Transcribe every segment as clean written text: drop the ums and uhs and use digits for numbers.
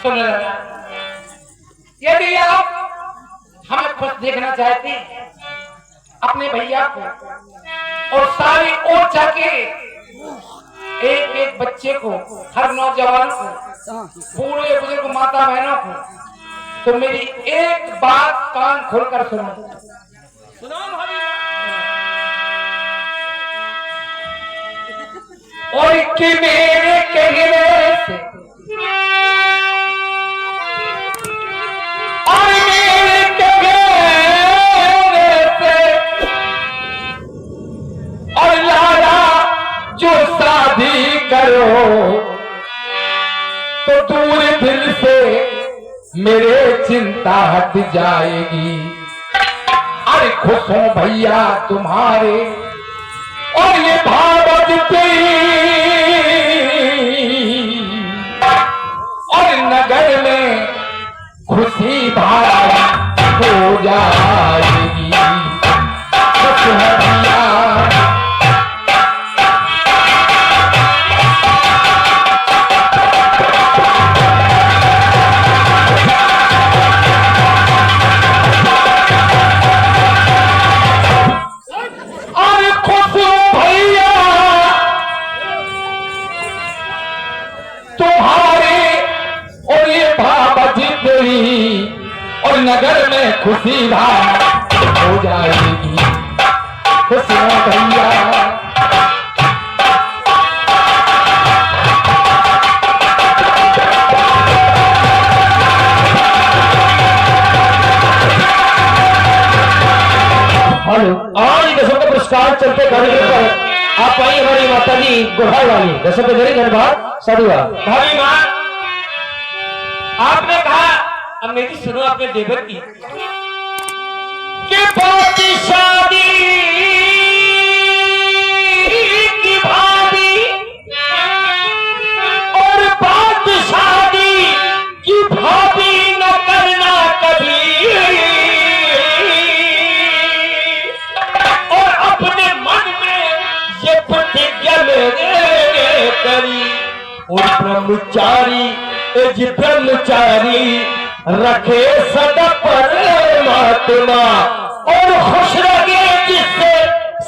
सुन लेना, यदि आप हमें खुश देखना चाहते हैं, अपने भैया को और सारी ओरछा के एक एक बच्चे को, हर नौजवान को, बूढ़े बुजुर्ग माता बहनों को, तो मेरी एक बात कान खोलकर सुनो। और कि मेरे कहने से और मेरे कहने से और लाला जो शादी करो तो दूर दिल से मेरे चिंता हट जाएगी। अरे खुश हूं भैया तुम्हारे और ये भावती और नगर में खुशी भारी हो जाएगी। खुश है भैया और नगर में खुशी भारी हो जाएगी। खुश है भैया हेलो, आज दसों का पुरस्कार चलते कार्यक्रम पर आप आई हमारी माता जी गुहार वाली दसों पे मेरे धन्यवाद साधुवाद। भाभी माँ, आपने कहा, अब मेरी सुनो अपने देवर की कि बात शादी की भाभी और बात शादी की भाभी न करना कभी और अपने मन में ये प्रतिज्ञा मैंने करी और ब्रह्मचारी रखे सदा परमात्मा और खुश रहे जिससे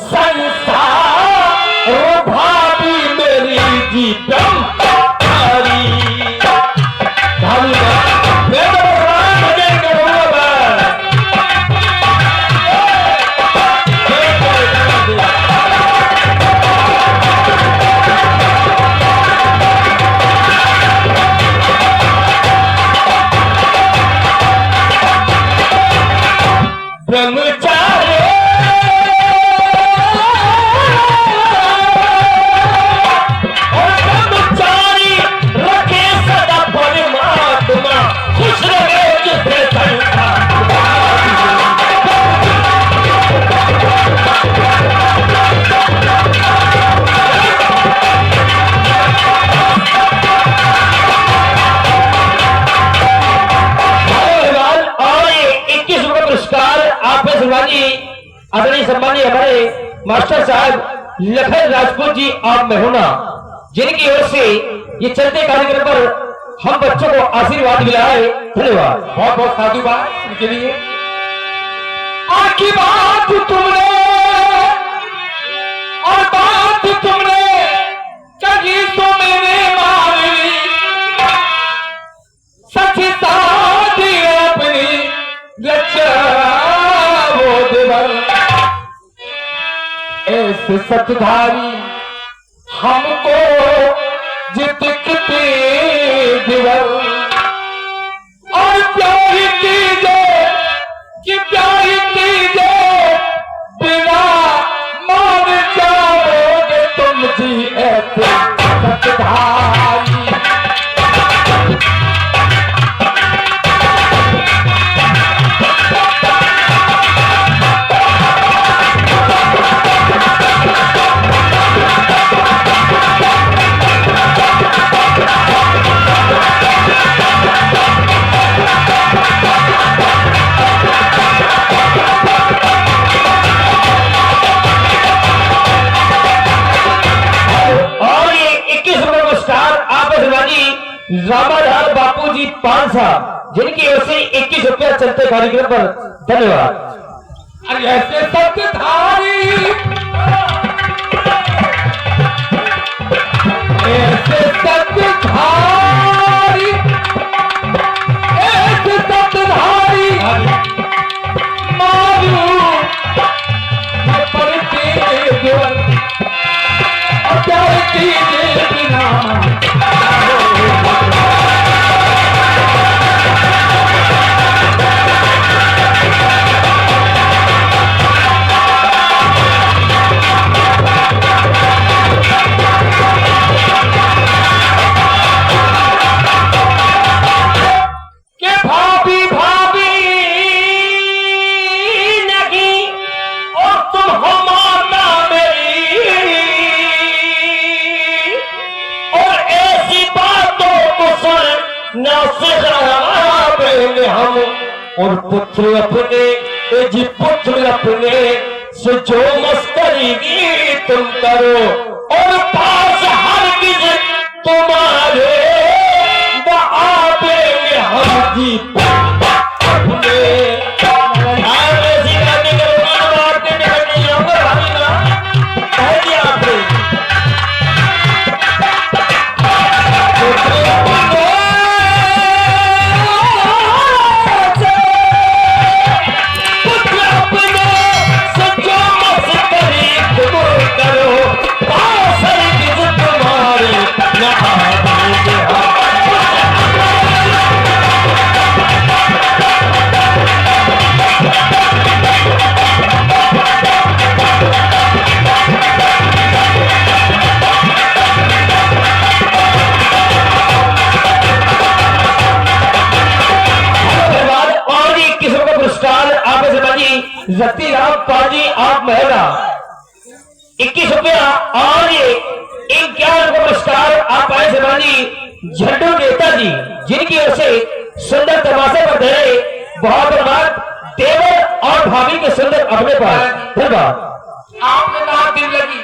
संसार ओ भाभी मेरी जी ब्रह्मचारी। मैं तो भजन करूंगा। ब्रह्मचारी और ब्रह्मचारी रखे सदा परमात्मा खुश रहे जिससे संसार। आदरणीय सम्मानीय हमारे मास्टर साहब लखन राजपूत जी और मेहुना, जिनकी ओर से ये चलते कार्यक्रम पर हम बच्चों को आशीर्वाद मिला है। धन्यवाद, बहुत बहुत साधुवाद उनके लिए। आखिर बात तुमने और बात तुमने कही तो मैंने मान ली, सच्ची शादी अपनी वो देवर ऐसे सतधारी हमको जितकते देवर और प्यार कीजिए कि प्यार कीजिए बिना मान जाओगे तुम जी ऐसे सतधारी। पान साहब जिनकी ओर से 21 रुपया चलते कार्यक्रम पर धन्यवाद। अरे ऐसे सतधारी ऐसे सतधारी ऐसे सतधारी मारू पर तेरे और प्यार तेरे बिना हम और पुत्र अपने जी पुत्र अपने से जो मस्करी तुम करो और पास हरगिज तुम्हारे न आवेंगे हम जी अपने रति राम पाजी आप महिला 21 रुपया और ये 51 रुपया पुरस्कार आप आए जमानी झंडू नेताजी जिनकी ओर से सुंदर तमाशे पर धरे बहुत धन्यवाद देवर और भाभी के सुंदर अपने पर धन्यवाद। आपने कहा दिल लगी,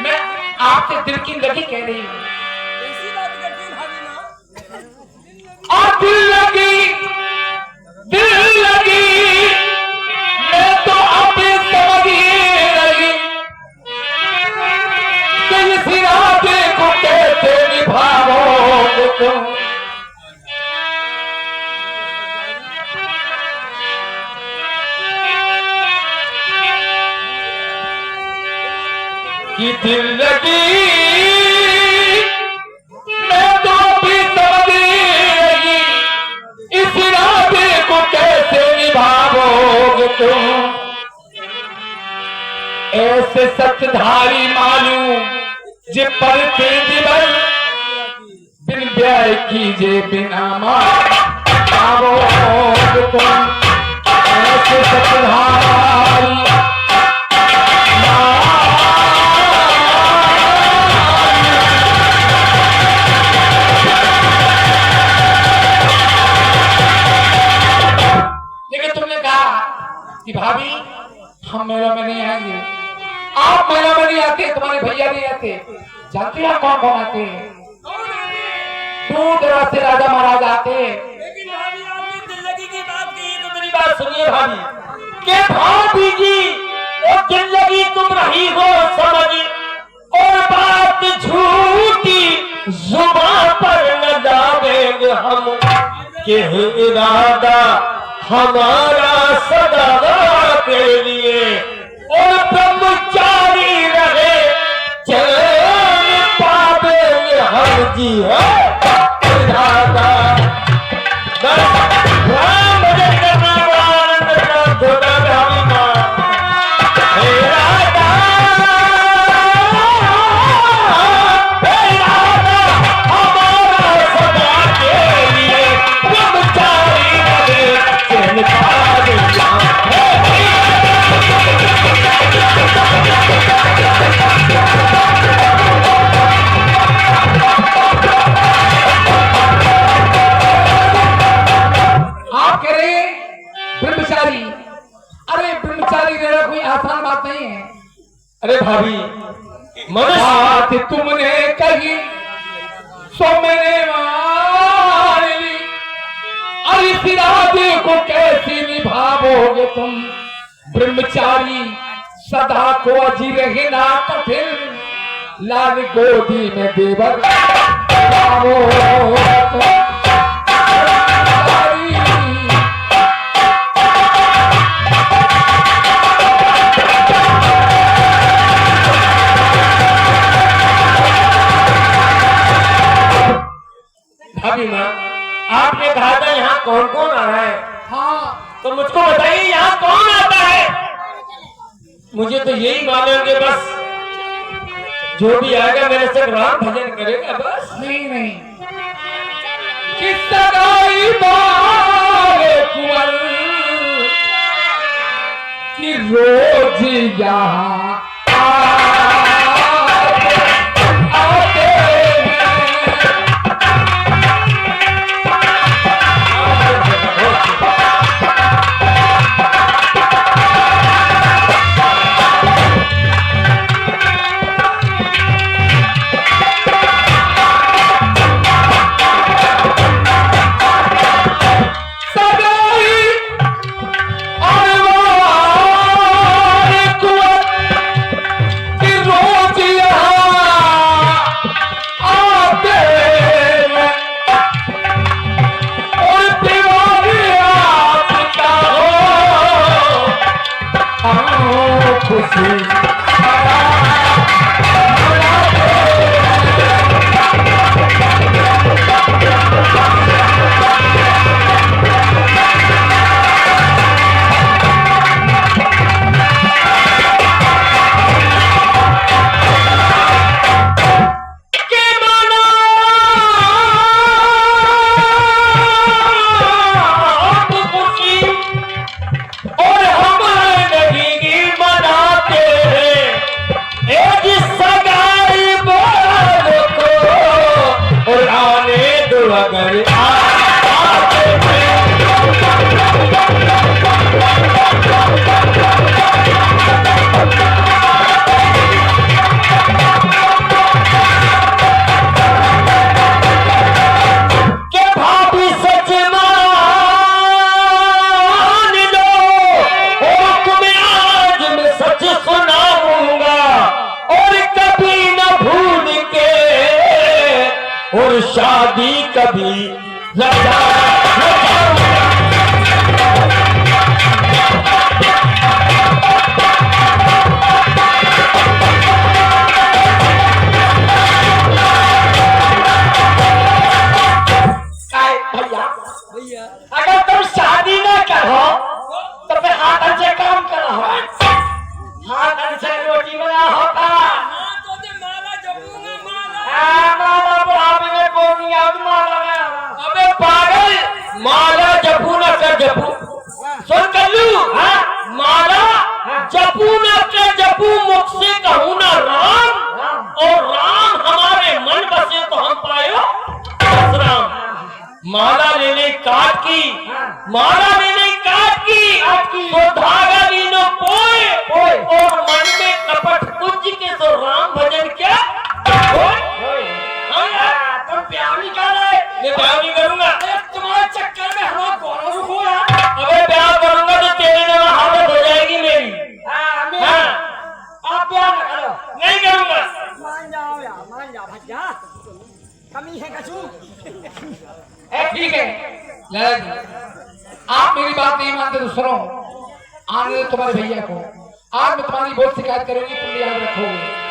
मैं आपसे दिल की लगी कह रही हूँ और दिल लगी मैं तो अभी समझ ही नहीं कि इस इरादे को कैसे निभाओगे तुम। कि दिल लगी मैं तो अभी समझ ही इस इरादे को कैसे निभाओगे तुम। ऐसे सतधारी मालूम जे पर दिवर बिन ब्याह कीजे बिना मारोगे तुम। ऐसे सतधारी कि भाभी हम मेला में नहीं आएंगे, आप मेला में नहीं आते, तुम्हारे भैया नहीं आते, जानते हैं कौन कौन आते हैं? दूर दराज से राजा महाराज आते हैं। लेकिन भाभी आपने दिल लगी की बात कही तो मेरी बात सुनिए भाभी के भाभी जी वो दिल लगी तुम रही हो समझ और बात झूठी जुबान पर न जावेंगे हम के इरादा हमारा सदा के लिए और ब्रह्मचारी रहे चैन पावेंगे हम जी है इरादा आसान बात नहीं है। अरे भाभी बात तुमने कही सो मैंने को कैसी निभाओगे तुम ब्रह्मचारी सदा को अजी रहना कठिन लाल गोदी में देवर लाओ तुम। भाभी माँ, आपने कहा था यहाँ कौन कौन आ रहा है? हाँ तो मुझको बताइए यहाँ कौन आता है? मुझे तो यही मालूम कि बस जो भी आएगा मेरे से राम भजन करेगा बस। नहीं नहीं किस्सा गाई बारे कुंवर कि रोज यहाँ आते और शादी कभी लगा भैया अगर तुम शादी ना करो तो फिर हाथ से काम करो, हाथ से रोटी बना होता। हाँ तो जे माला जपूंगा माला अबे पागल, माला जपू न कर जपू, सुन कल्लू, माला जपू न कर जपू, मुख से कहूँ ना राम, और राम हमारे मन बसे तो हम पायो बस राम। माला लेने काट की, माला लेने काट की, तो धागा लीनो पोए, और मन में कपट कुंज के तो राम भजन क्या तुम प्यार नहीं कर रहे। मैं प्यार नहीं करूंगा। तुम्हारे चक्कर में हमारा कौन रुको यार। अबे प्यार करूंगा तो तेरे नाम हालत हो जाएगी मेरी। हाँ आप प्यार न करो। नहीं करूंगा। मान जाओ यार, मान जाओ भैया, कमी है कछु। ठीक है ललन, आप मेरी बात नहीं मानते तो सुनो, आने दो तुम्हारे भैया को, आज मैं तुम्हारी बहुत शिकायत करूंगी, तुम याद रखोगे।